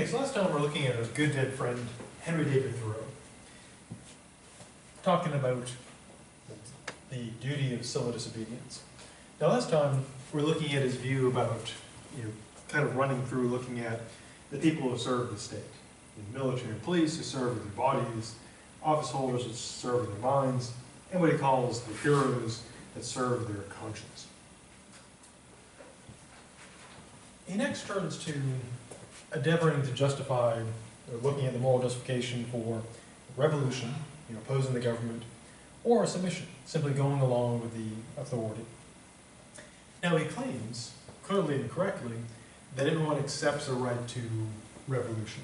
So last time we're looking at our good dead friend, Henry David Thoreau, talking about the duty of civil disobedience. Now last time we're looking at his view about, kind of running through looking at the people who serve the state. The military and police who serve with their bodies, office holders who serve with their minds, and what he calls the heroes that serve their conscience. He next turns to endeavoring to justify, or looking at the moral justification for revolution, opposing the government, or submission, simply going along with the authority. Now he claims, clearly and correctly, that everyone accepts a right to revolution.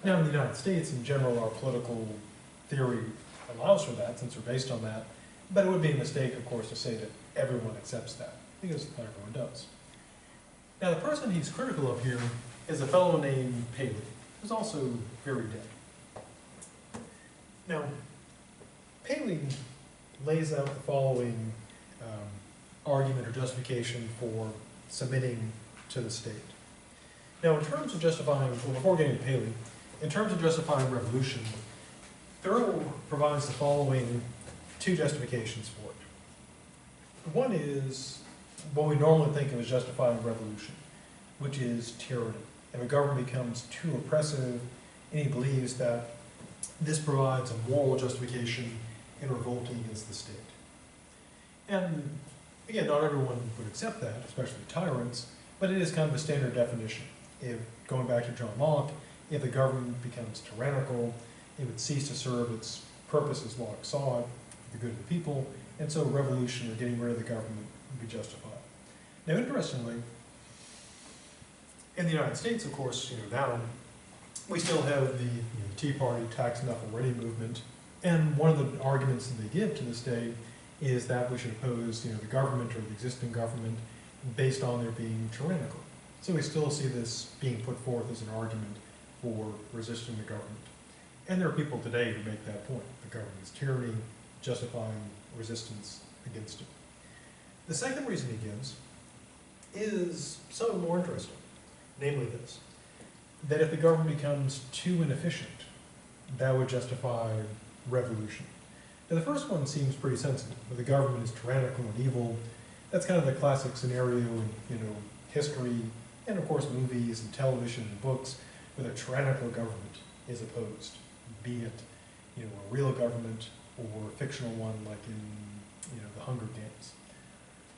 Now in the United States, in general, our political theory allows for that, since we're based on that, but it would be a mistake, of course, to say that everyone accepts that, because not everyone does. Now the person he's critical of here is a fellow named Paley, who's also very dead. Now, Paley lays out the following argument or justification for submitting to the state. Now, in terms of justifying, well, before getting to Paley, in terms of justifying revolution, Thoreau provides the following two justifications for it. One is what we normally think of as justifying revolution, which is tyranny. If a government becomes too oppressive, and he believes that this provides a moral justification in revolting against the state. And again, not everyone would accept that, especially tyrants, but it is kind of a standard definition. If, going back to John Locke, if the government becomes tyrannical, it would cease to serve its purpose as Locke saw it, for the good of the people, and so revolution or getting rid of the government would be justified. Now, interestingly, in the United States, of course, now we still have the Tea Party tax enough already movement, and one of the arguments that they give to this day is that we should oppose, the government or the existing government based on their being tyrannical. So we still see this being put forth as an argument for resisting the government. And there are people today who make that point. The government is tyranny, justifying resistance against it. The second reason he gives is somewhat more interesting, namely this, that if the government becomes too inefficient, that would justify revolution. Now the first one seems pretty sensible. Where the government is tyrannical and evil, that's kind of the classic scenario in history, and of course movies and television and books, where the tyrannical government is opposed, be it a real government or a fictional one like in the Hunger Games.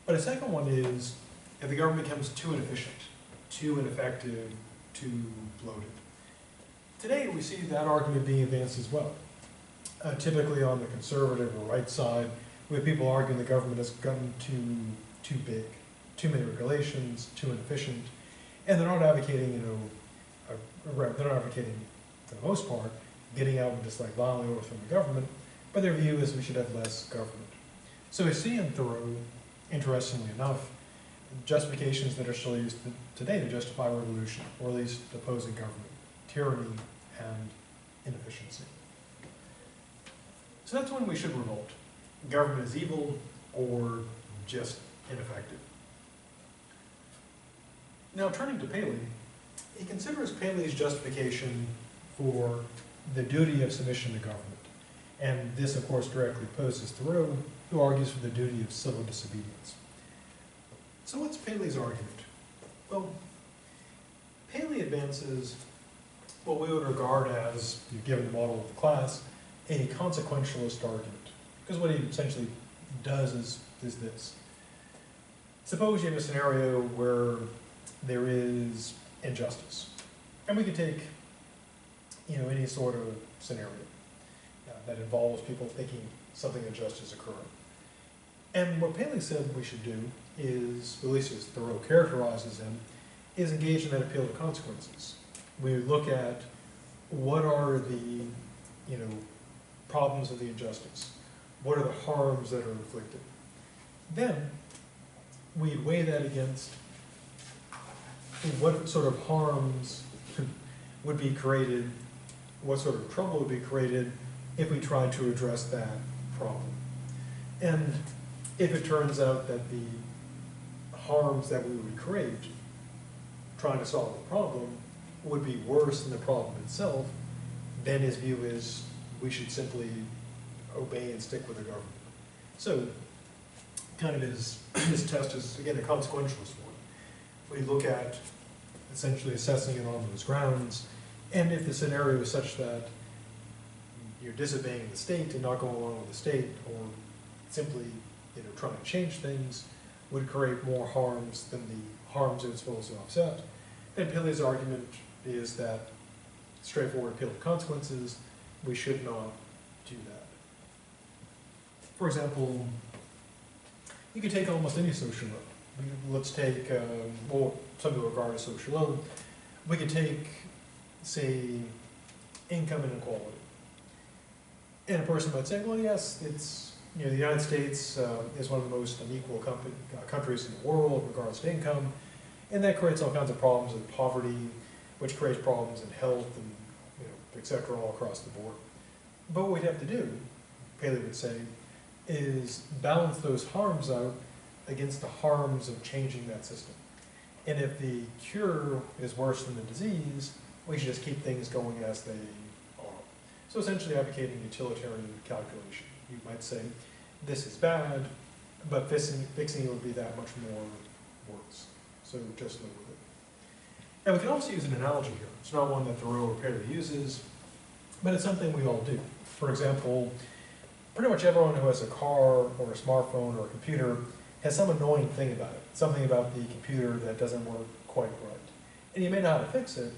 But a second one is if the government becomes too inefficient, too ineffective, too bloated. Today we see that argument being advanced as well. Typically on the conservative or right side, we have people arguing the government has gotten too big, too many regulations, too inefficient, and they're not advocating, they're not advocating, for the most part, getting out and just like violently overthrowing the government, but their view is we should have less government. So we see in Thoreau, interestingly enough, justifications that are still used today to justify revolution, or at least opposing government, tyranny and inefficiency. So that's when we should revolt. Government is evil or just ineffective. Now turning to Paley, he considers Paley's justification for the duty of submission to government. And this, of course, directly opposes Thoreau, who argues for the duty of civil disobedience. So what's Paley's argument? Well, Paley advances what we would regard as, given the model of the class, a consequentialist argument. Because what he essentially does is this. Suppose you have a scenario where there is injustice. And we could take any sort of scenario that involves people thinking something unjust is occurring. And what Paley said we should do is, at least as Thoreau characterizes him, is engage in that appeal to consequences. We look at what are the problems of the injustice. What are the harms that are inflicted? Then we'd weigh that against what sort of harms would be created, what sort of trouble would be created if we tried to address that problem. And if it turns out that the harms that we would create trying to solve the problem would be worse than the problem itself, then his view is we should simply obey and stick with the government. So, kind of his test is, again, a consequentialist one. We look at essentially assessing it on those grounds, and if the scenario is such that you're disobeying the state and not going along with the state, or simply trying to change things, would create more harms than the harms it's supposed to offset, then Paley's argument is that straightforward appeal to consequences, we should not do that. For example, you could take almost any social loan. Let's take, well, some people regard as social loan. We could take, say, income inequality. And a person might say, well, yes, it's, the United States is one of the most unequal countries in the world in regards to income, and that creates all kinds of problems with poverty, which creates problems in health and, et cetera, all across the board. But what we'd have to do, Paley would say, is balance those harms out against the harms of changing that system. And if the cure is worse than the disease, we should just keep things going as they are. So essentially advocating utilitarian calculation. You might say, this is bad, but fixing it would be that much more worse. So just live with it. And we can also use an analogy here. It's not one that Thoreau or Paley uses, but it's something we all do. For example, pretty much everyone who has a car or a smartphone or a computer has some annoying thing about it, something about the computer that doesn't work quite right. And you may know how to fix it,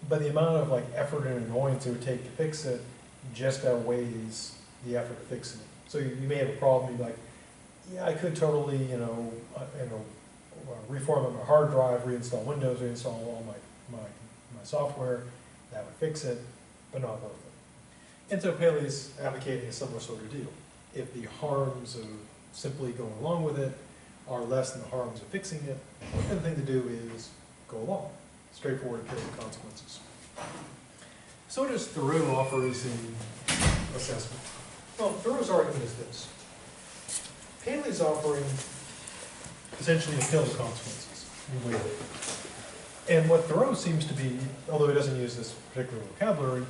but the amount of effort and annoyance it would take to fix it just outweighs the effort of fixing it. So you may have a problem, you're like, yeah, I could totally, reformat my hard drive, reinstall Windows, reinstall all my software, that would fix it, but not worth it. And so Paley's advocating a similar sort of deal. If the harms of simply going along with it are less than the harms of fixing it, then the thing to do is go along. Straightforward appeal to consequences. So what does Thoreau offer as an assessment? Well, Thoreau's argument is this. Paley's offering essentially appeal to consequences. And what Thoreau seems to be, although he doesn't use this particular vocabulary,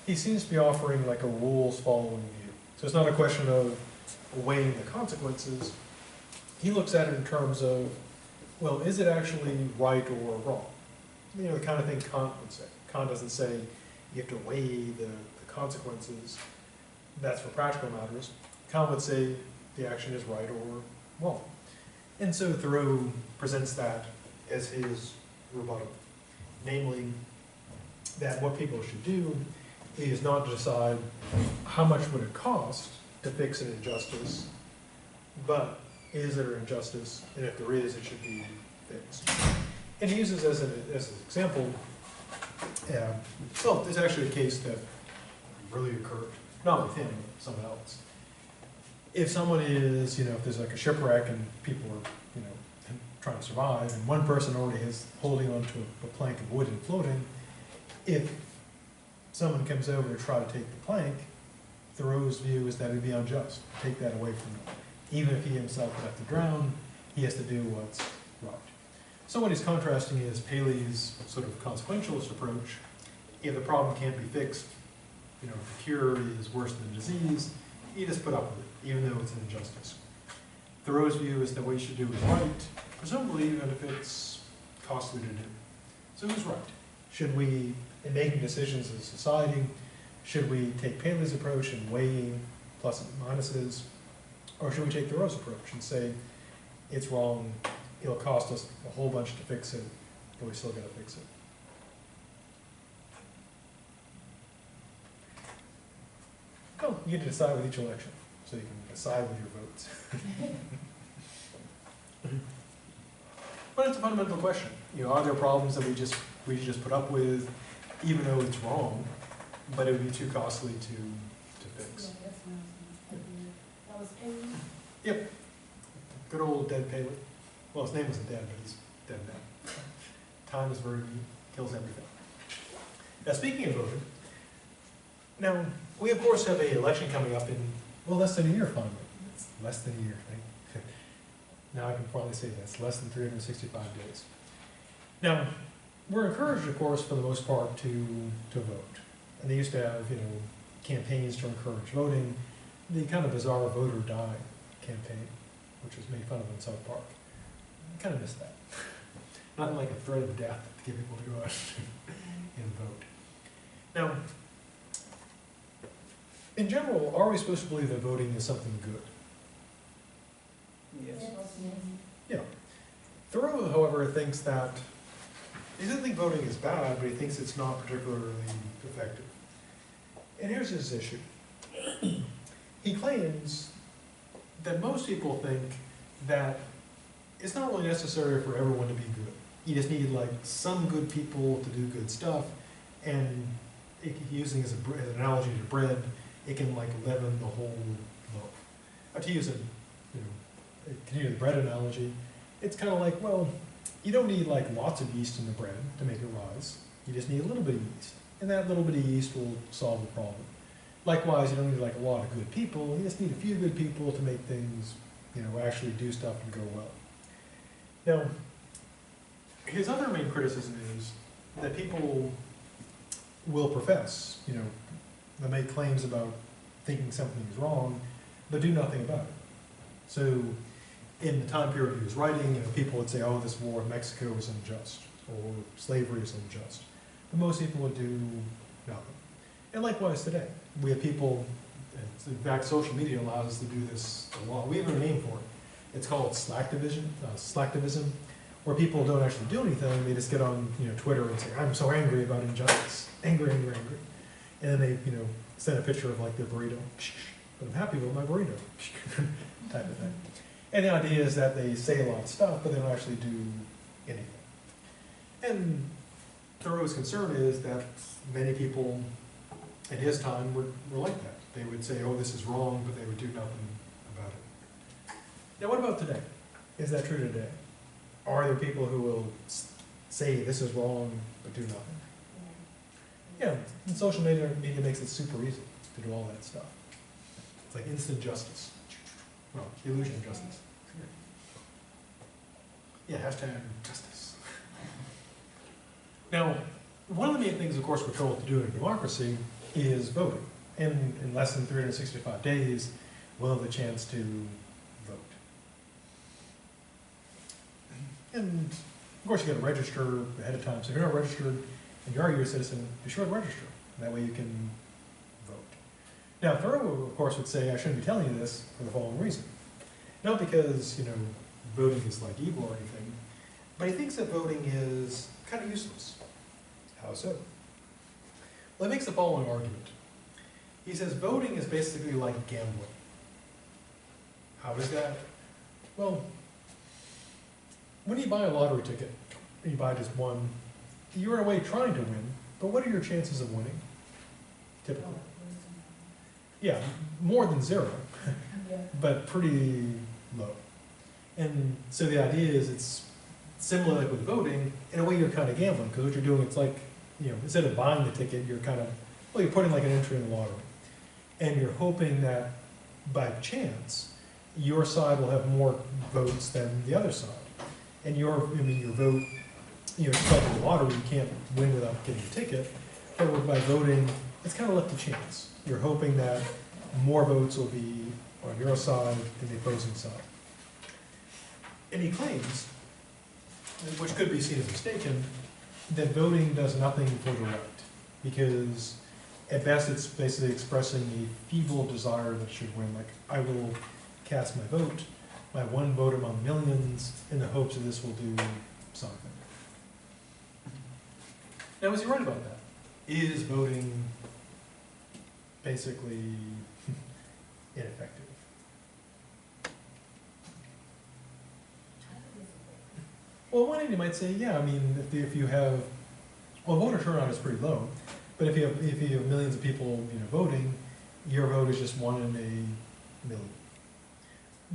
he seems to be offering like a rules-following view. So it's not a question of weighing the consequences. He looks at it in terms of, well, is it actually right or wrong? The kind of thing Kant would say. Kant doesn't say you have to weigh the consequences. That's for practical matters. Kant would say the action is right or wrong. And so Thoreau presents that as his rebuttal. Namely, that what people should do is not decide how much would it cost to fix an injustice, but is there an injustice, and if there is, it should be fixed. And he uses as an example, well, there's actually a case that really occurred, not with him, but someone else. If someone is, if there's like a shipwreck and people are, trying to survive, and one person already is holding onto a plank of wood and floating, if someone comes over to try to take the plank, Thoreau's view is that it would be unjust to take that away from him. Even if he himself would have to drown, he has to do what's right. So what he's contrasting is Paley's sort of consequentialist approach. If the problem can't be fixed, if the cure is worse than the disease, you just put up with it, even though it's an injustice. Thoreau's view is that what you should do is right, presumably even if it's costly to do. So who's right? Should we, in making decisions as a society, should we take Paley's approach and weighing pluses and minuses, or should we take Thoreau's approach and say, it's wrong, it'll cost us a whole bunch to fix it, but we still gotta fix it? Well, you get to decide with each election, so you can decide with your votes. But it's a fundamental question. Are there problems that we just put up with, even though it's wrong, but it would be too costly to fix? That was Paley? Yep. Good old dead Paley. Well, his name wasn't dead, but he's dead now. Time is very mean, kills everything. Now, speaking of voting, now, we of course have an election coming up in, well, less than a year finally. It's less than a year, right? Now I can finally say that. It's less than 365 days. Now, we're encouraged, of course, for the most part, to vote. And they used to have, campaigns to encourage voting. The kind of bizarre vote or die campaign, which was made fun of in South Park. I kind of miss that. Not like a threat of death to get people to go out and vote. Now, in general, are we supposed to believe that voting is something good? Yes. Yeah. Thoreau, however, thinks that he doesn't think voting is bad, but he thinks it's not particularly effective. And here's his issue. He claims that most people think that it's not really necessary for everyone to be good. You just need like some good people to do good stuff, and using as an analogy to bread, it can like leaven the whole loaf. To use continue the bread analogy, it's kind of like, well, you don't need like lots of yeast in the bread to make it rise. You just need a little bit of yeast, and that little bit of yeast will solve the problem. Likewise, you don't need like a lot of good people. You just need a few good people to make things, actually do stuff and go well. Now, his other main criticism is that people will profess, they'll make claims about thinking something is wrong, but do nothing about it. So, in the time period he was writing, people would say, oh, this war in Mexico is unjust, or slavery is unjust. But most people would do nothing. And likewise today, we have people, in fact, social media allows us to do this a lot. We have a name for it. It's called slacktivism, where people don't actually do anything. They just get on Twitter and say, I'm so angry about injustice. Angry. And then they send a picture of like their burrito. But I'm happy with my burrito. Type of thing. And the idea is that they say a lot of stuff, but they don't actually do anything. And Thoreau's concern is that many people at his time were like that. They would say, oh, this is wrong, but they would do nothing about it. Now, what about today? Is that true today? Are there people who will say this is wrong, but do nothing? Yeah, and social media makes it super easy to do all that stuff. It's like instant justice. Well, the illusion of justice. Yeah, hashtag justice. Now, one of the main things, of course, we're told to do in a democracy is voting. And in less than 365 days, we'll have the chance to vote. And, of course, you got to register ahead of time. So if you're not registered and you are a U.S. citizen, be sure to register. That way you can vote. Now, Thoreau, of course, would say, I shouldn't be telling you this for the following reason. Not because, voting is like evil or anything, but he thinks that voting is kind of useless. How so? Well, he makes the following argument. He says voting is basically like gambling. How is that? Well, when you buy a lottery ticket, and you buy just one, you're in a way trying to win, but what are your chances of winning, typically? Yeah, more than zero, but pretty low. And so the idea is it's similar like with voting. In a way, you're kind of gambling, because what you're doing, it's like, instead of buying the ticket, you're kind of, you're putting like an entry in the lottery. And you're hoping that by chance, your side will have more votes than the other side. And your vote, it's like in the lottery, you can't win without getting a ticket. But by voting, it's kind of left to chance. You're hoping that more votes will be on your side than the opposing side. And he claims, which could be seen as mistaken, that voting does nothing for the right, because at best it's basically expressing a feeble desire that it should win. Like, I will cast my vote, my one vote among millions, in the hopes that this will do something. Now, is he right about that? Is voting basically ineffective? Well, on one hand, you might say, yeah. I mean, if you have, well, voter turnout is pretty low, but if you have millions of people, voting, your vote is just 1 in a million.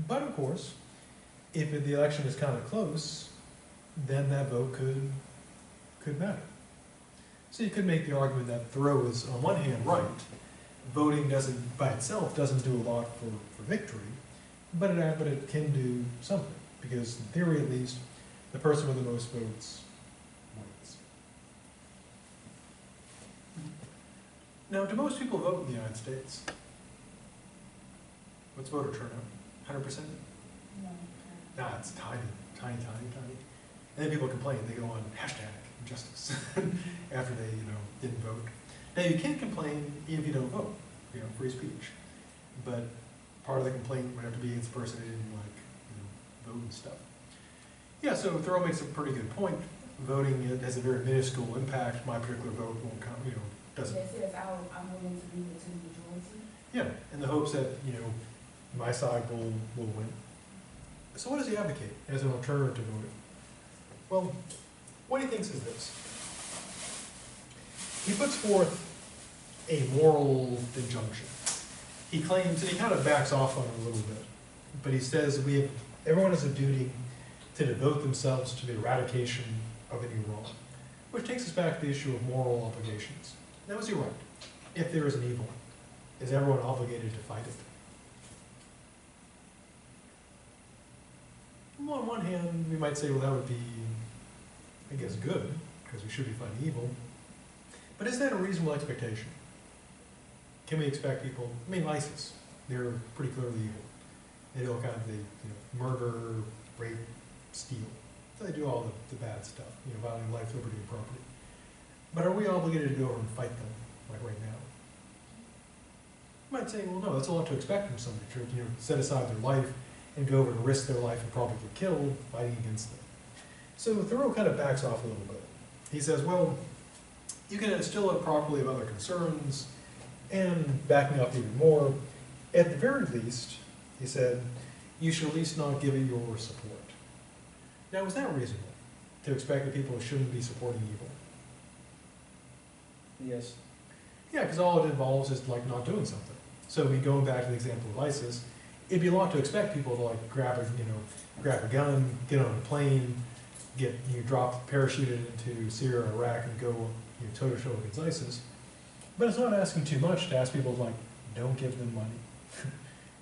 But of course, if the election is kind of close, then that vote could matter. So you could make the argument that Thoreau is, on one hand, right. Voting doesn't, by itself, doesn't do a lot for victory, but it can do something, because in theory, at least, the person with the most votes wins. Now, do most people vote in the United States? What's voter turnout? 100%? No. Nah, it's tiny, tiny, tiny, tiny. And then people complain. They go on hashtag injustice after they, didn't vote. Now, you can't complain if you don't vote, free speech. But part of the complaint would have to be against the person who didn't, vote and stuff. Yeah, so Thoreau makes a pretty good point. Voting has a very minuscule impact. My particular vote won't count, doesn't. It says I'm willing to be the majority. Yeah, in the hopes that, my side will win. So what does he advocate as an alternative to voting? Well, what he thinks is this. He puts forth a moral injunction. He claims, and he kind of backs off on it a little bit, but he says everyone has a duty to devote themselves to the eradication of any wrong, which takes us back to the issue of moral obligations. Now, is he right? If there is an evil, is everyone obligated to fight it? Well, on one hand, we might say, well, that would be, I guess, good, because we should be fighting evil. But is that a reasonable expectation? Can we expect people, ISIS, they're pretty clearly evil. They do all kinds of, murder, rape, steal. So they do all the bad stuff, violating life, liberty, and property. But are we obligated to go over and fight them, like right now? You might say, well, no, that's a lot to expect from somebody to, set aside their life and go over and risk their life and probably get killed fighting against them. So Thoreau kind of backs off a little bit. He says, well, you can instill it properly of other concerns, and backing up even more, at the very least, he said, you should at least not give it your support. Now, is that reasonable, to expect that people shouldn't be supporting evil? Yes. Yeah, because all it involves is not doing something. So going back to the example of ISIS, it'd be a lot to expect people to grab a gun, get on a plane, drop parachuted into Syria or Iraq and go toe to toe against ISIS. But it's not asking too much to ask people don't give them money.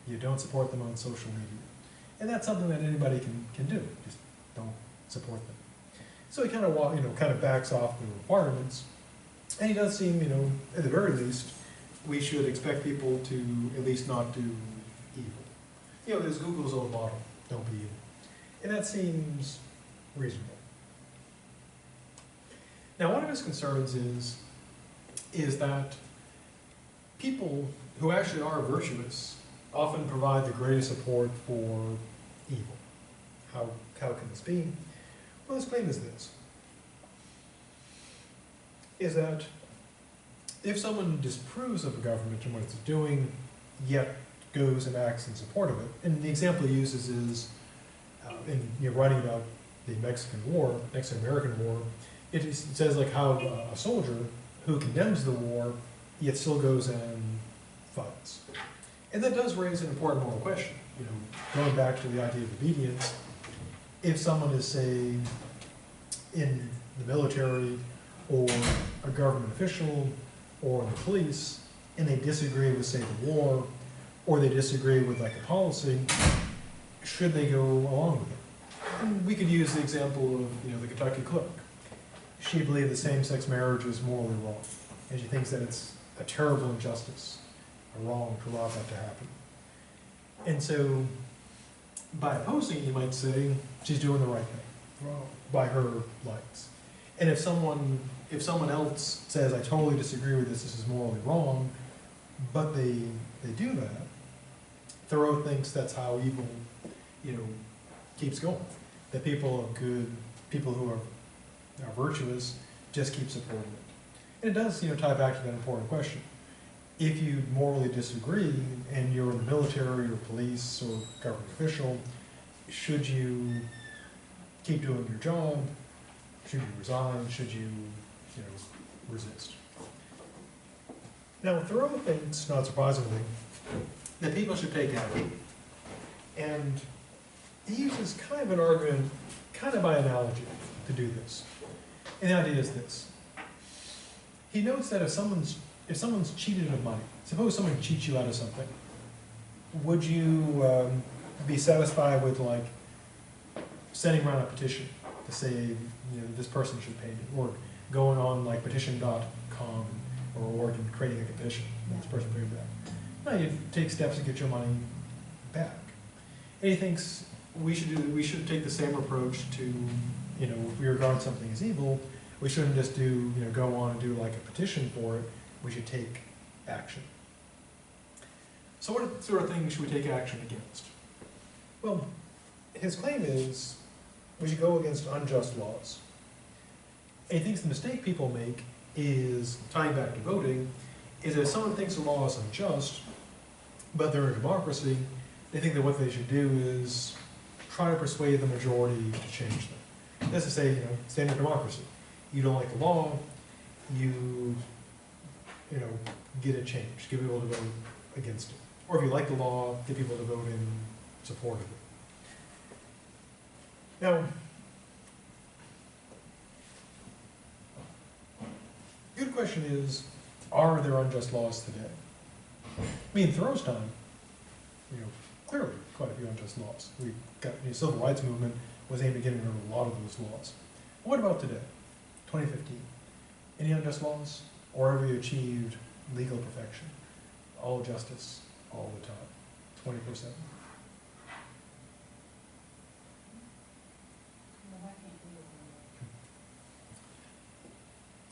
You don't support them on social media. And that's something that anybody can do. Just don't support them. So he kind of backs off the requirements. And he does seem, at the very least, we should expect people to at least not do evil. There's Google's own motto, don't be evil. And that seems reasonable. Now, one of his concerns is that people who actually are virtuous often provide the greatest support for evil. How can this be? Well, his claim is this, is that if someone disapproves of a government and what it's doing, yet goes and acts in support of it, and the example he uses is, in writing about the Mexican-American War, it says how a soldier who condemns the war, yet still goes and fights. And that does raise an important moral question. Going back to the idea of obedience, if someone is, say, in the military or a government official or the police, and they disagree with, say, the war, or they disagree with a policy, should they go along with it? And we could use the example of the Kentucky clerk. She believed that same-sex marriage was morally wrong, and she thinks that it's a terrible injustice, a wrong to allow that to happen. And so, by opposing, you might say, she's doing the right thing, by her likes. And if someone else says, I totally disagree with this is morally wrong, but they do that, Thoreau thinks that's how evil, keeps going. That people are good, people who are virtuous, just keep supporting it. And it does, tie back to that important question. If you morally disagree, and you're in the military or police or government official, should you keep doing your job? Should you resign? Should you, resist? Now, Thoreau thinks, not surprisingly, that people should take action. And he uses kind of an argument, kind of by analogy, to do this. And the idea is this. He notes that if someone's cheated of money, suppose someone cheats you out of something, would you be satisfied with sending around a petition to say this person should pay me, or going on petition.com or Oregon creating a condition, and this person put it back. No, you take steps to get your money back. And he thinks we should take the same approach to, if we regard something as evil, we shouldn't just go on and do like a petition for it. We should take action. So what sort of things should we take action against? Well, his claim is we should go against unjust laws. And he thinks the mistake people make is, tying back to voting, is that if someone thinks a law is unjust, but they're a democracy, they think that what they should do is try to persuade the majority to change them. That's to say, standard democracy. You don't like the law, you get it changed, get people to vote against it. Or if you like the law, get people to vote in support of it. Now, good question is, are there unjust laws today? I mean, in Thoreau's time, clearly quite a few unjust laws. We got the civil rights movement was aimed at getting rid of a lot of those laws. What about today, 2015? Any unjust laws? Or have we achieved legal perfection? All justice, all the time, 24/7. No, I can't do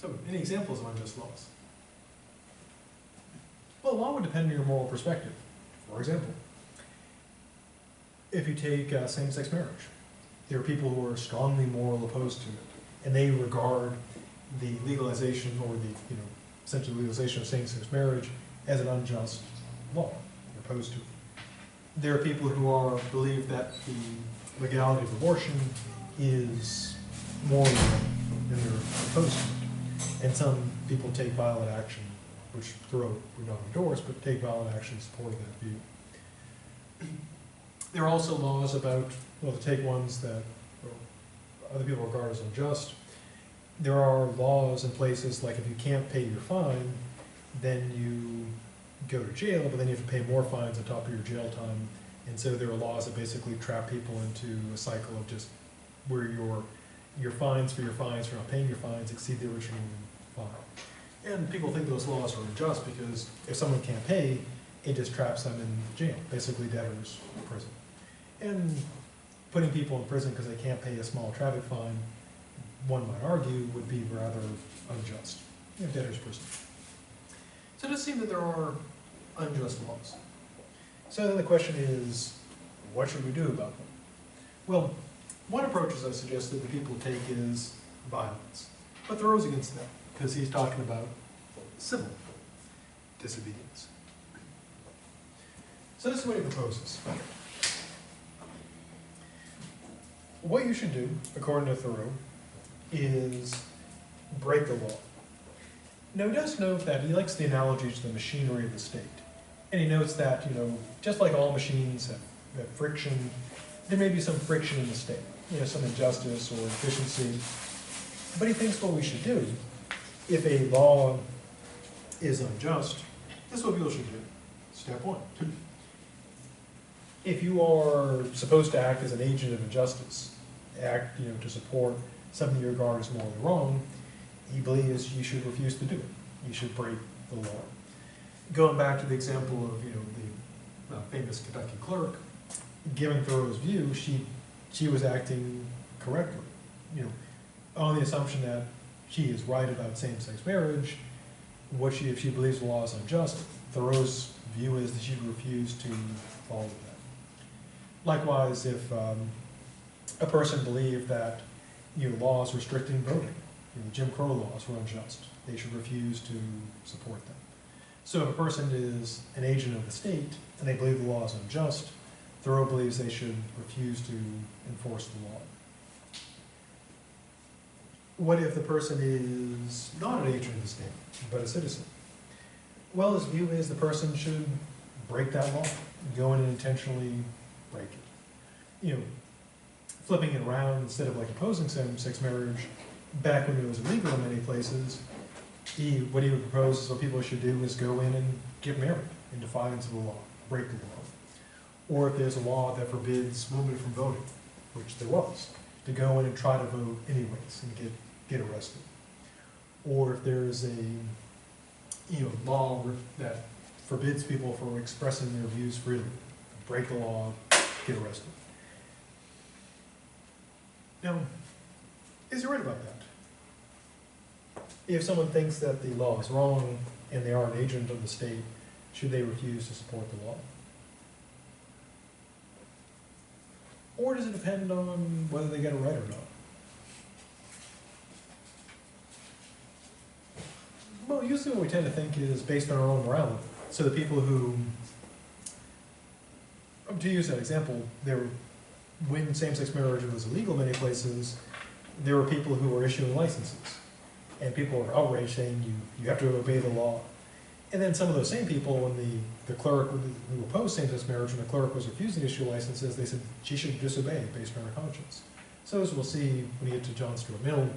it. So, any examples of unjust laws? Well, law would depend on your moral perspective. For example, if you take same-sex marriage, there are people who are strongly moral opposed to it, and they regard the legalization or the essentially legalization of same-sex marriage as an unjust law. They're opposed to it. There are people who believe that the legality of abortion is moral, and they're opposed to it. And some people take violent action, which Thoreau would not endorse, but take violent action in support of that view. There are also laws about, to take ones that other people regard as unjust. There are laws in places like if you can't pay your fine, then you go to jail, but then you have to pay more fines on top of your jail time. And so there are laws that basically trap people into a cycle of just where your fines for not paying your fines exceed the original fine. And people think those laws are unjust because if someone can't pay, it just traps them in jail, basically debtors in prison. And putting people in prison because they can't pay a small traffic fine, one might argue, would be rather unjust. Debtor's prison. So it does seem that there are unjust laws. So then the question is, what should we do about them? Well, one approach, as I suggested, that people take is violence. But Thoreau's against that, because he's talking about civil disobedience. So this is what he proposes. What you should do, according to Thoreau, is break the law. Now, he does note that he likes the analogy to the machinery of the state. And he notes that, just like all machines have friction, there may be some friction in the state, some injustice or efficiency. But he thinks what we should do, if a law is unjust, this is what people should do. Step one. If you are supposed to act as an agent of injustice, act, to support something you regard as morally wrong, he believes you should refuse to do it. You should break the law. Going back to the example of, the famous Kentucky clerk, given Thoreau's view, she was acting correctly, on the assumption that she is right about same-sex marriage. If she believes the law is unjust, Thoreau's view is that she would refuse to follow that. Likewise, if a person believed that laws restricting voting, Jim Crow laws were unjust, they should refuse to support them. So if a person is an agent of the state and they believe the law is unjust, Thoreau believes they should refuse to enforce the law. What if the person is not an agent of the state, but a citizen? Well, his view is the person should break that law, go in and intentionally break it. Flipping it around, instead of opposing same-sex marriage, back when it was illegal in many places, what he would propose is what people should do is go in and get married in defiance of the law, break the law. Or if there's a law that forbids women from voting, which there was, to go in and try to vote anyways and get arrested. Or if there's law that forbids people from expressing their views freely. Break the law, get arrested. Now, is he right about that? If someone thinks that the law is wrong and they are an agent of the state, should they refuse to support the law? Or does it depend on whether they get it right or not? Well, usually what we tend to think is based on our own morality. So the people who, to use that example, when same-sex marriage was illegal in many places, there were people who were issuing licenses. And people were outraged saying, you have to obey the law. And then some of those same people, when the clerk who opposed same-sex marriage, when the clerk was refusing to issue licenses, they said she should disobey based on her conscience. So as we'll see when you get to John Stuart Mill,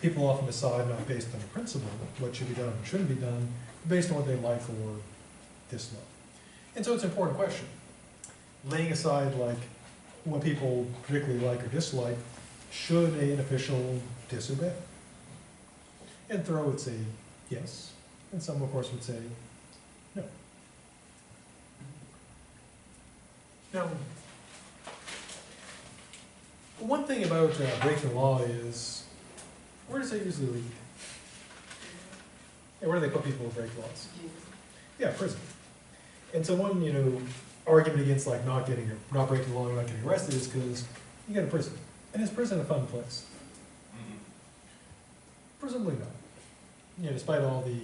people often decide not based on a principle, what should be done and shouldn't be done, but based on what they like or dislike. And so it's an important question. Laying aside like what people particularly like or dislike, should an official disobey? And Thoreau would say yes, and some of course would say no. Now, one thing about breaking the law is, where does it usually lead? And where do they put people who break laws? Yeah, prison. And so one, argument against like not breaking the law and not getting arrested is because you go to prison. And is prison a fun place? Presumably not. Despite all the,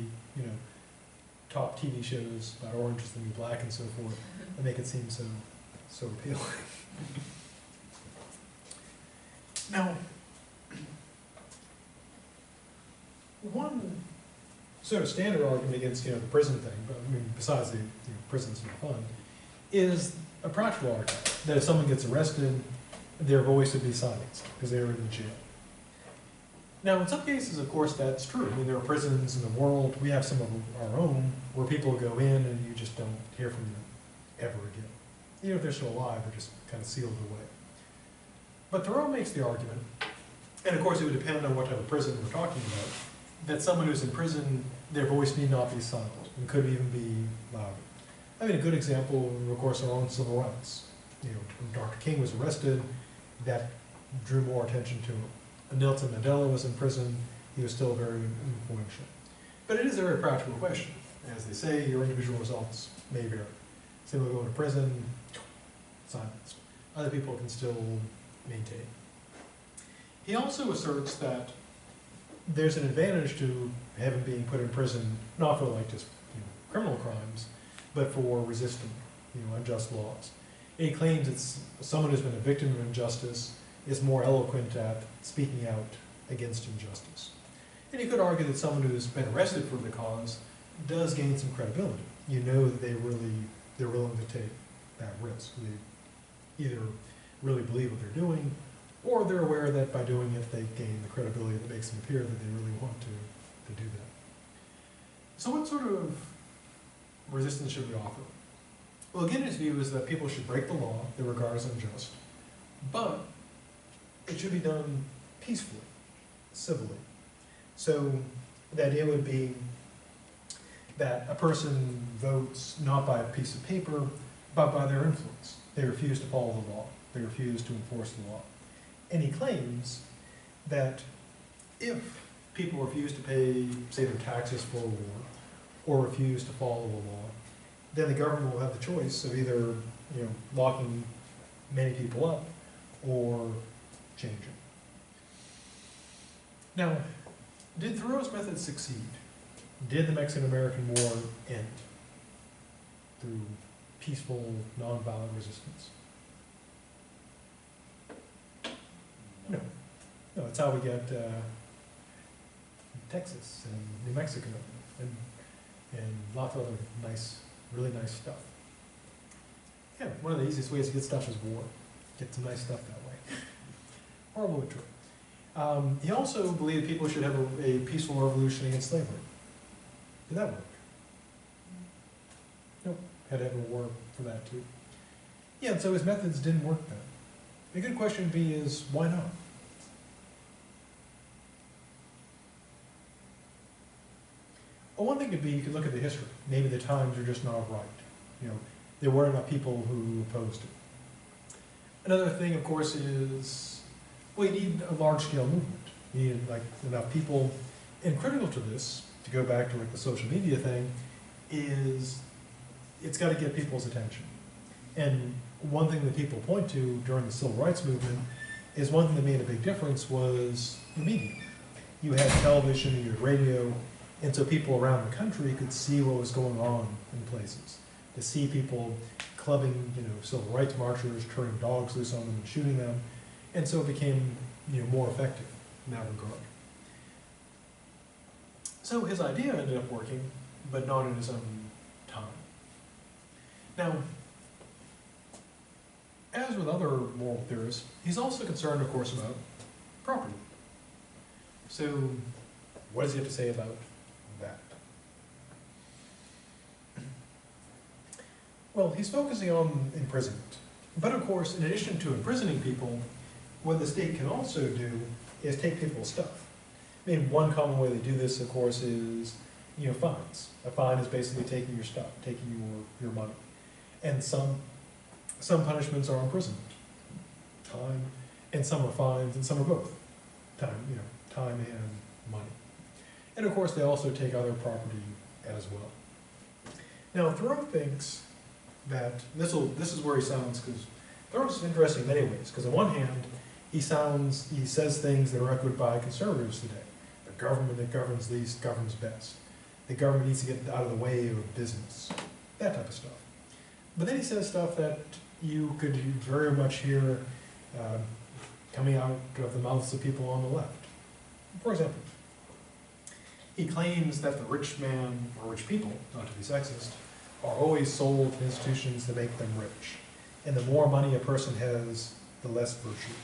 top TV shows about Orange is the New Black and so forth, that make it seem so appealing. Now, one sort of standard argument against the prison thing, but besides the prison's no fun, is a practical argument that if someone gets arrested, their voice would be silenced because they were in the jail. Now, in some cases, of course, that's true. There are prisons in the world. We have some of our own where people go in and you just don't hear from them ever again. Even if they're still alive, they're just kind of sealed away. But Thoreau makes the argument, and of course it would depend on what type of prison we're talking about, that someone who's in prison, their voice need not be silent, and could even be louder. A good example, of course, our own civil rights. When Dr. King was arrested, that drew more attention to him. Nelson Mandela was in prison, he was still very influential. But it is a very practical question. As they say, your individual results may vary. Some will go into prison, silenced. Other people can still maintain. He also asserts that there's an advantage to having being put in prison, not for like just criminal crimes, but for resisting unjust laws. And he claims it's someone who's been a victim of injustice is more eloquent at speaking out against injustice. And you could argue that someone who's been arrested for the cause does gain some credibility. That they're willing to take that risk. They either really believe what they're doing, or they're aware that by doing it they gain the credibility that makes them appear that they really want to do that. So what sort of resistance should we offer? Well, again, his view is that people should break the law that regards unjust, but it should be done peacefully, civilly. So the idea would be that a person votes not by a piece of paper, but by their influence. They refuse to follow the law. They refuse to enforce the law. And he claims that if people refuse to pay, say, their taxes for a war, or refuse to follow the law, then the government will have the choice of either locking many people up or changing. Now, did Thoreau's method succeed? Did the Mexican-American War end through peaceful, nonviolent resistance? No. No, it's how we get Texas and New Mexico and lots of other really nice stuff. Yeah, one of the easiest ways to get stuff is war. Get some nice stuff that way. Horrible but true. He also believed people should have a peaceful revolution against slavery. Did that work? Nope. Had to have a war for that too. Yeah, and so his methods didn't work then. A good question to be is, why not? Well, one thing could be, you could look at the history. Maybe the times are just not right. You know, there weren't enough people who opposed it. Another thing, of course, is, well, you need a large-scale movement. You need, like, enough people. And critical to this, to go back to, like, the social media thing, is it's got to get people's attention. And one thing that people point to during the civil rights movement is one thing that made a big difference was the media. You had television, you had radio, and so people around the country could see what was going on in places. To see people clubbing, you know, civil rights marchers, turning dogs loose on them and shooting them, and so it became, you know, more effective in that regard. So his idea ended up working, but not in his own time. Now, as with other moral theorists, he's also concerned, of course, about property. So, what does he have to say about that? Well, he's focusing on imprisonment. But of course, in addition to imprisoning people, what the state can also do is take people's stuff. I mean, one common way they do this, of course, is, you know, fines. A fine is basically taking your stuff, taking your money. And some punishments are imprisonment, time, and some are fines, and some are both. Time, you know, time and money. And of course, they also take other property as well. Now, Thoreau thinks that this is where he sounds, because Thoreau's interesting in many ways. Because on one hand, he says things that are echoed by conservatives today. The government that governs least governs best. The government needs to get out of the way of business. That type of stuff. But then he says stuff that you could very much hear coming out of the mouths of people on the left. For example, he claims that the rich man, or rich people, not to be sexist, are always sold to institutions that make them rich. And the more money a person has, the less virtue.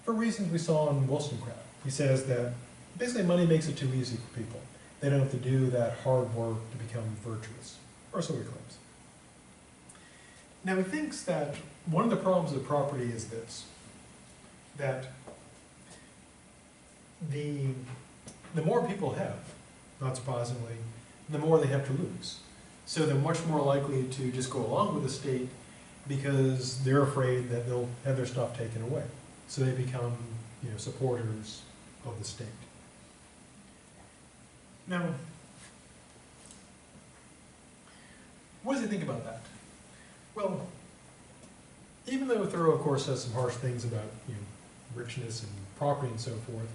For reasons we saw in Wollstonecraft. He says that basically money makes it too easy for people. They don't have to do that hard work to become virtuous. Or so he claims. Now he thinks that one of the problems with property is this, that the more people have, not surprisingly, the more they have to lose. So they're much more likely to just go along with the state because they're afraid that they'll have their stuff taken away. So they become, you know, supporters of the state. Now, what does he think about that? Well, even though Thoreau, of course, says some harsh things about, you know, richness and property and so forth,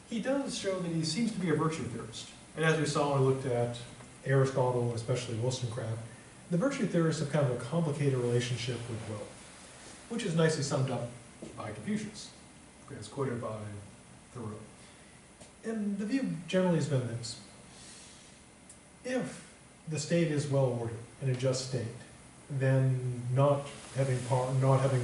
he does show that he seems to be a virtue theorist. And as we saw when we looked at Aristotle, especially Wollstonecraft, the virtue theorists have kind of a complicated relationship with wealth, which is nicely summed up by Confucius, as quoted by Thoreau. And the view generally has been this: if the state is well ordered and a just state, then not having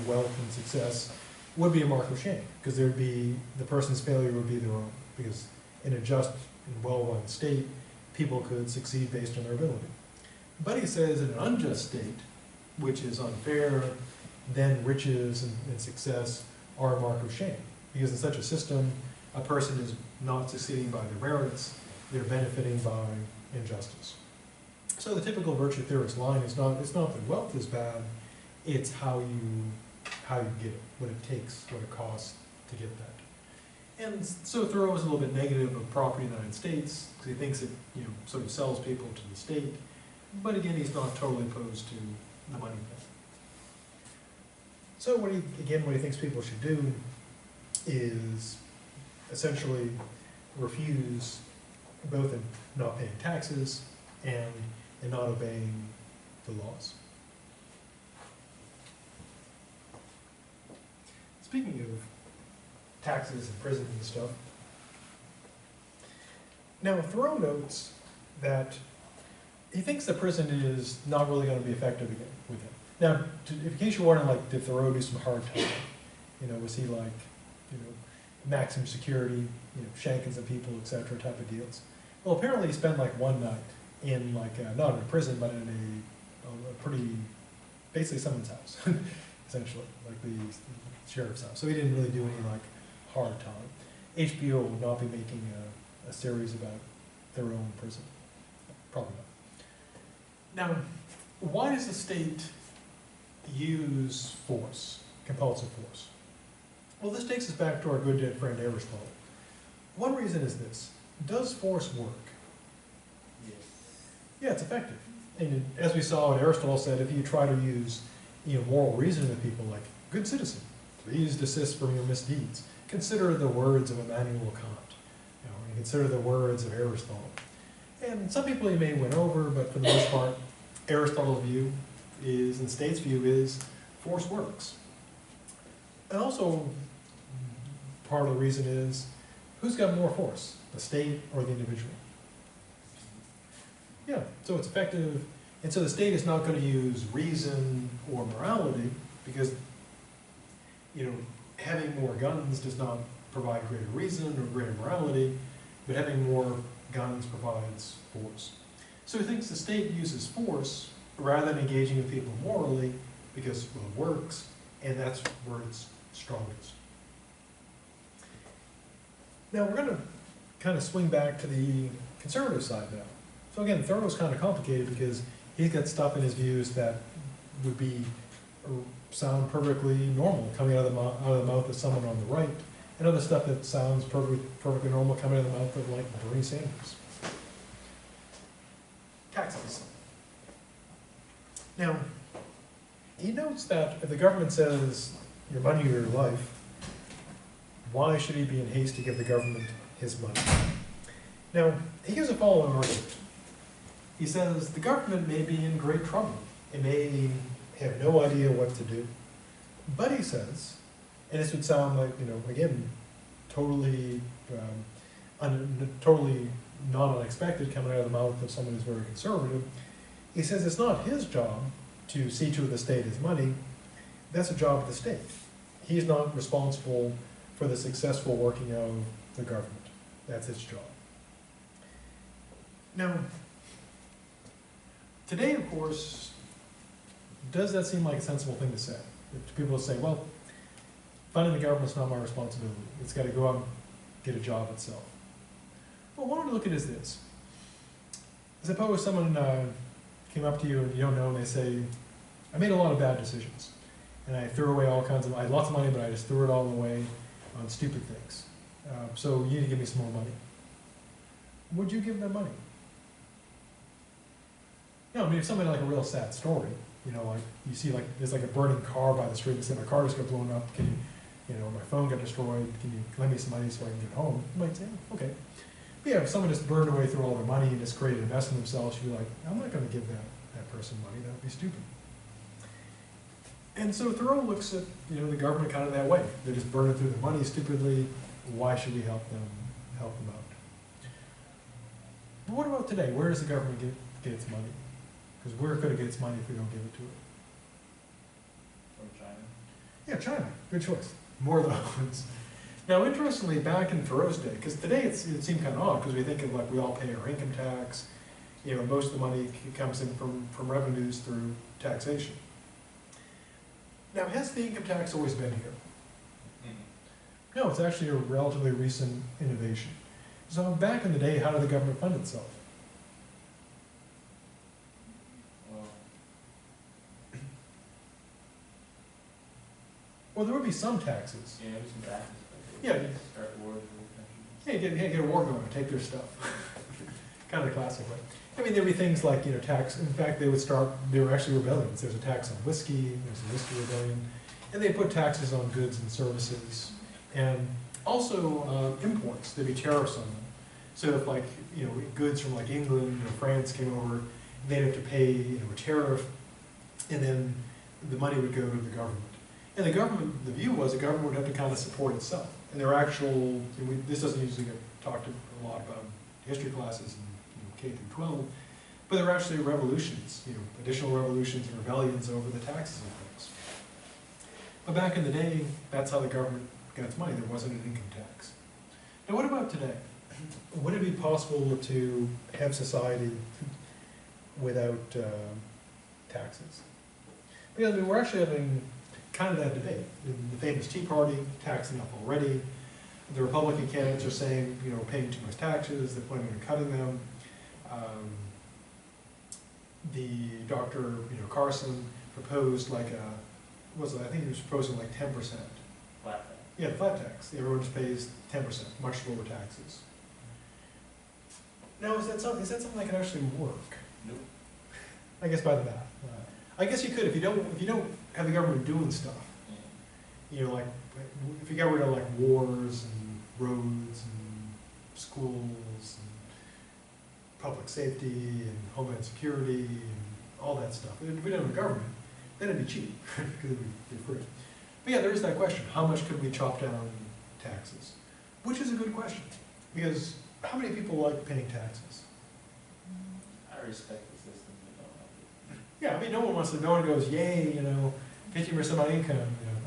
wealth and success would be a mark of shame, because there'd be, the person's failure would be their own, because in a just and well-run state, people could succeed based on their ability. But he says in an unjust state, which is unfair, then riches and success are a mark of shame, because in such a system, a person is not succeeding by their merits, they're benefiting by injustice. So the typical virtue theorist line is not, it's not that wealth is bad, it's how you get it, what it takes, what it costs to get that. And so Thoreau is a little bit negative of property in the United States, because he thinks it, you know, sort of sells people to the state. But again, he's not totally opposed to the money thing. So what he thinks people should do is essentially refuse both in not paying taxes and in not obeying the laws. Speaking of taxes and prison and stuff, now Thoreau notes that he thinks that prison is not really going to be effective again with him. Now, in case you're wondering, like, did Thoreau do some hard time? You know, was he like, you know, maximum security, you know, shanking some people, etc. type of deals? Well, apparently he spent like one night in like, not in a prison, but in a pretty, basically someone's house, essentially, like the sheriff's house. So he didn't really do any like hard time. HBO will not be making a series about Thoreau in prison. Probably not. Now, why does the state use force, compulsive force? Well, this takes us back to our good dead friend Aristotle. One reason is this: does force work? Yes. Yeah, it's effective. And as we saw, what Aristotle said, if you try to use moral reasoning with people, like, good citizen, please desist from your misdeeds. Consider the words of Immanuel Kant. And consider the words of Aristotle. And some people you may win over, but for the most part, Aristotle's view is, and the state's view is, force works. And also, part of the reason is, who's got more force, the state or the individual? Yeah, so it's effective, and so the state is not going to use reason or morality, because, having more guns does not provide greater reason or greater morality, but having more guns provides force. So he thinks the state uses force rather than engaging with people morally, because, well, it works, and that's where it's strongest. Now we're going to kind of swing back to the conservative side now. So again, Thoreau's kind of complicated because he's got stuff in his views that would sound perfectly normal coming out of the mouth of someone on the right, and other stuff that sounds perfectly normal coming out of the mouth of, like, Bernie Sanders. Taxes. Now, he notes that if the government says your money or your life, why should he be in haste to give the government his money? Now, he gives a following argument. He says the government may be in great trouble. It may have no idea what to do. But he says, and this would sound like, again, totally not unexpected coming out of the mouth of someone who's very conservative. He says it's not his job to see to the state his money. That's a job of the state. He's not responsible for the successful working of the government. That's its job. Now, today, of course, does that seem like a sensible thing to say? If people say, well, funding the government's not my responsibility. It's got to go out and get a job itself. Well, what I want to look at is this. Suppose someone came up to you and you don't know, and they say, I made a lot of bad decisions. And I threw away I had lots of money, but I just threw it all away on stupid things. So you need to give me some more money. Would you give them money? No, I mean, if somebody like a real sad story, like you see, like there's like a burning car by the street, and say my car just got blown up. Can you, my phone got destroyed. Can you lend me some money so I can get home? You might say, okay. But yeah, if someone just burned away through all their money and just created an investment themselves, you'd be like, I'm not going to give that person money. That would be stupid. And so Thoreau looks at the government kind of that way. They're just burning through their money stupidly. Why should we help them out? But what about today? Where does the government get its money? Because where could it get its money if we don't give it to it? From China? Yeah, China. Good choice. More than once. Now, interestingly, back in Thoreau's day, because today it seemed kind of odd, because we think of like we all pay our income tax. Most of the money comes in from revenues through taxation. Now, has the income tax always been here? Mm-hmm. No, it's actually a relatively recent innovation. So back in the day, how did the government fund itself? Well, there would be some taxes. Yeah, there's some taxes. Yeah. Start wars with countries. Hey, get a war going, take their stuff. Kind of the classic way. I mean, there'd be things like, tax. In fact, there were actually rebellions. There's a tax on whiskey, there's a whiskey rebellion. And they put taxes on goods and services. And also imports, there'd be tariffs on them. So if goods from like England or France came over, they'd have to pay a tariff, and then the money would go to the government. And the view was the government would have to kind of support itself. And there are this doesn't usually get talked a lot about in history classes in K through 12, but there were actually revolutions, additional revolutions and rebellions over the taxes and things. But back in the day, that's how the government got its money. There wasn't an income tax. Now, what about today? Would it be possible to have society without taxes? Because we're actually having kind of that debate. The famous Tea Party, taxing up already. The Republican candidates are saying, we're paying too much taxes, they're planning on cutting them. the Dr. Carson proposed like a, what was it? I think he was proposing like 10%. Flat tax. Yeah, the flat tax. Everyone just pays 10%, much lower taxes. Now, is that something that can actually work? Nope. I guess by the math. I guess you could if you don't have the government doing stuff. Like if you got rid of like wars and roads and schools and public safety and homeland security and all that stuff. If we didn't have a government, then it'd be cheap because it'd be free. But yeah, there is that question: how much could we chop down taxes? Which is a good question because how many people like paying taxes? I respect the system, but don't like it. Yeah, I mean, no one goes, yay, 50% of my income,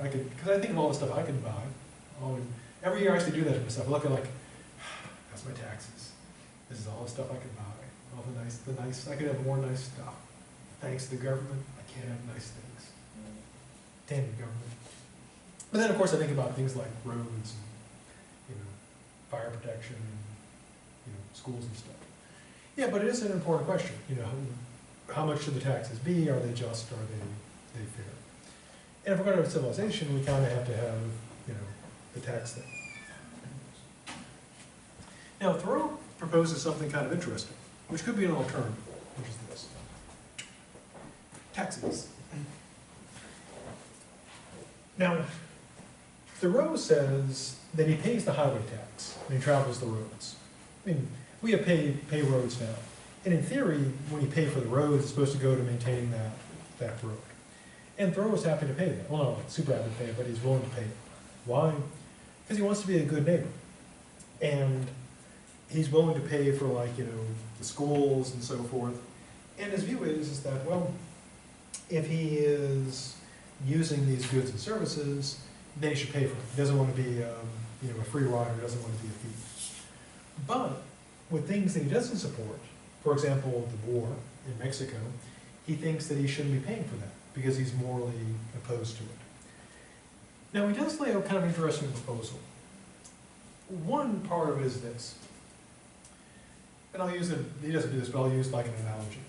I could, because I think of all the stuff I could buy. Every year I used to do that to myself. I look at like, that's my taxes. This is all the stuff I could buy. All the nice, I could have more nice stuff. Thanks to the government, I can't have nice things. Damn the government. But then of course I think about things like roads and, fire protection and, schools and stuff. Yeah, but it is an important question, how much should the taxes be? Are they just, are they fair? And if we're going to have civilization, we kind of have to have, the tax thing. Now, Thoreau proposes something kind of interesting, which could be an alternative, which is this. Taxes. Now, Thoreau says that he pays the highway tax when he travels the roads. I mean, we have pay roads now. And in theory, when you pay for the roads, it's supposed to go to maintaining that road. And Thoreau is happy to pay that. Well, not super happy to pay it, but he's willing to pay it. Why? Because he wants to be a good neighbor. And he's willing to pay for the schools and so forth. And his view is that, well, if he is using these goods and services, then he should pay for it. He doesn't want to be a free rider, doesn't want to be a thief. But with things that he doesn't support, for example, the war in Mexico, he thinks that he shouldn't be paying for that because he's morally opposed to it. Now, he does lay out kind of an interesting proposal. One part of it is this, and I'll use it, he doesn't do this, but I'll use like an analogy.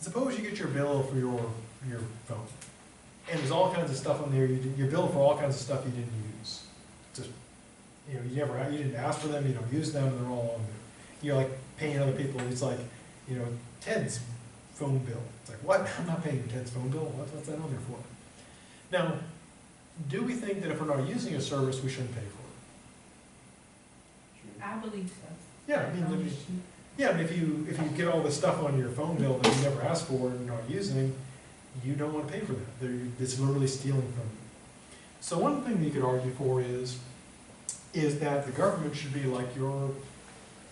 Suppose you get your bill for your phone, and there's all kinds of stuff on there, your bill for all kinds of stuff you didn't use. Just, you didn't ask for them, you don't use them, they're all on there. You're like paying other people, it's like, Ted's phone bill. It's like, what? I'm not paying Ted's phone bill. What's that on there for? Now, do we think that if we're not using a service, we shouldn't pay for it? I believe so. Yeah, I mean, if you get all this stuff on your phone bill that you never asked for and not using, you don't want to pay for that. It's literally stealing from you. So one thing you could argue for is that the government should be like your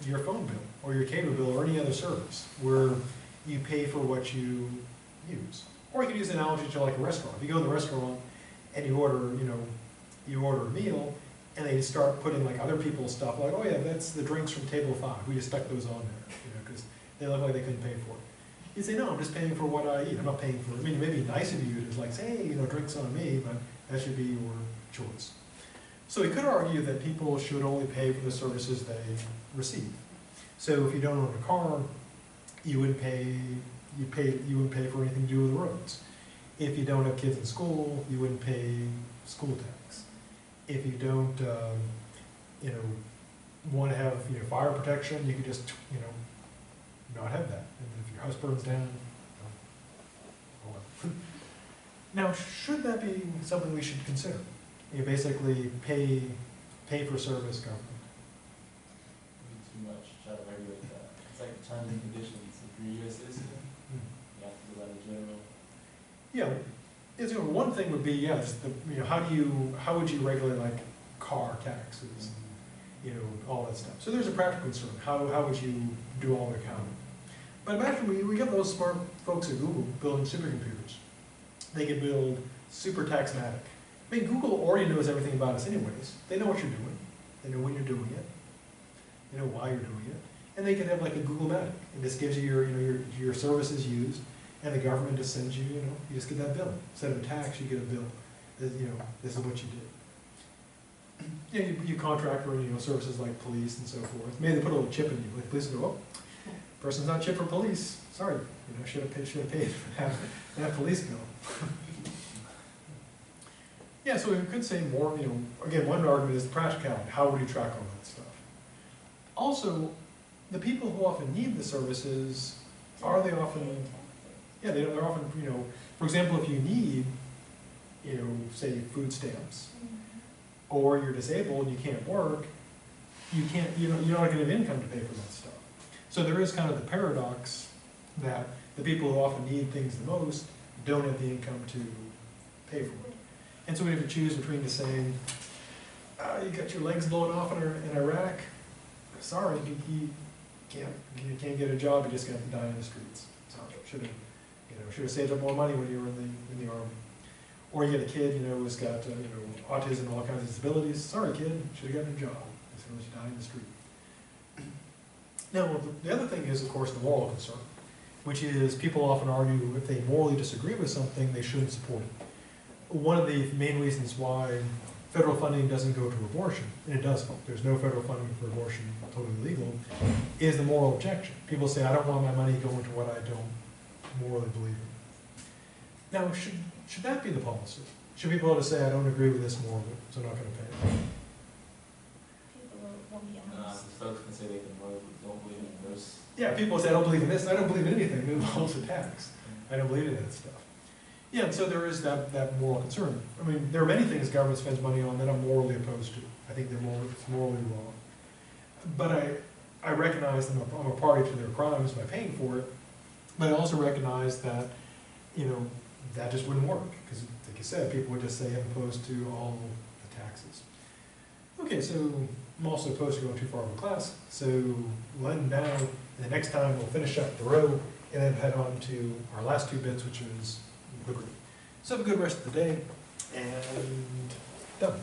phone bill or your cable bill or any other service where you pay for what you use. Or you could use an analogy to like a restaurant. If you go to the restaurant and you order a meal and they start putting like other people's stuff, like, oh yeah, that's the drinks from table 5. We just stuck those on there, because they look like they couldn't pay for it. You say, no, I'm just paying for what I eat. I'm not paying for it. I mean, it may be nice of you to like say, hey, drinks on me, but that should be your choice. So we could argue that people should only pay for the services they receive. So if you don't own a car, you wouldn't pay for anything to do with the roads. If you don't have kids in school, you wouldn't pay school tax. If you don't, want to have fire protection, you could just not have that. And if your house burns down, oh well. Now, should that be something we should consider? Basically pay for service government. Too much, try to regulate that. It's like terms and conditions. If you're a U.S. citizen, you have to do that in general. Yeah, one thing would be, yes, how would you regulate like car taxes, all that stuff. So there's a practical concern. How would you do all the accounting? But imagine we got those smart folks at Google building supercomputers. They could build super taxmatic. I mean, Google already knows everything about us anyways. They know what you're doing. They know when you're doing it. They know why you're doing it. And they can have like a Google-matic. And this gives you your services used, and the government just sends you, you just get that bill. Instead of a tax, you get a bill. This is what you did. You contract for, services like police and so forth. Maybe they put a little chip in you, like police go, oh. person's not chip for police, sorry, you know, should have paid for that police bill. Yeah, so we could say more, you know, again, one argument is practicality, how would you track all that stuff? Also, the people who often need the services, are they often, yeah, they're often, you know, for example, if you need, you know, say food stamps, or you're disabled and you can't work, you can't, you're not gonna have income to pay for that stuff. So there is kind of the paradox that the people who often need things the most don't have the income to pay for it. And so we have to choose between just saying, you got your legs blown off in Iraq, sorry, you can't get a job, you just got to die in the streets. Sorry, should have saved up more money when you were in the army. Or you get a kid, you know, who's got autism and all kinds of disabilities. Sorry, kid, should have gotten a job. As soon as you die in the street. Now, the other thing is, of course, the moral concern, which is people often argue if they morally disagree with something, they shouldn't support it. One of the main reasons why federal funding doesn't go to abortion, and it doesn't, there's no federal funding for abortion, totally legal, is the moral objection. People say, I don't want my money going to what I don't morally believe in. Now, should that be the policy? Should people ought to say, I don't agree with this morally, so I'm not going to pay it? People won't be honest. Folks can say they don't believe in this. Yeah, people say, I don't believe in this, I don't believe in anything that involves a tax. I don't believe in that stuff. Yeah, and so there is that moral concern. I mean, there are many things government spends money on that I'm morally opposed to. I think it's morally wrong. But I recognize that I'm a party to their crimes by paying for it, but I also recognize that, you know, that just wouldn't work, because like you said, people would just say I'm opposed to all the taxes. Okay, so I'm also opposed to going too far of a class, so we'll end down, and the next time we'll finish up Thoreau, and then head on to our last two bits, which is liberty. So have a good rest of the day, and done.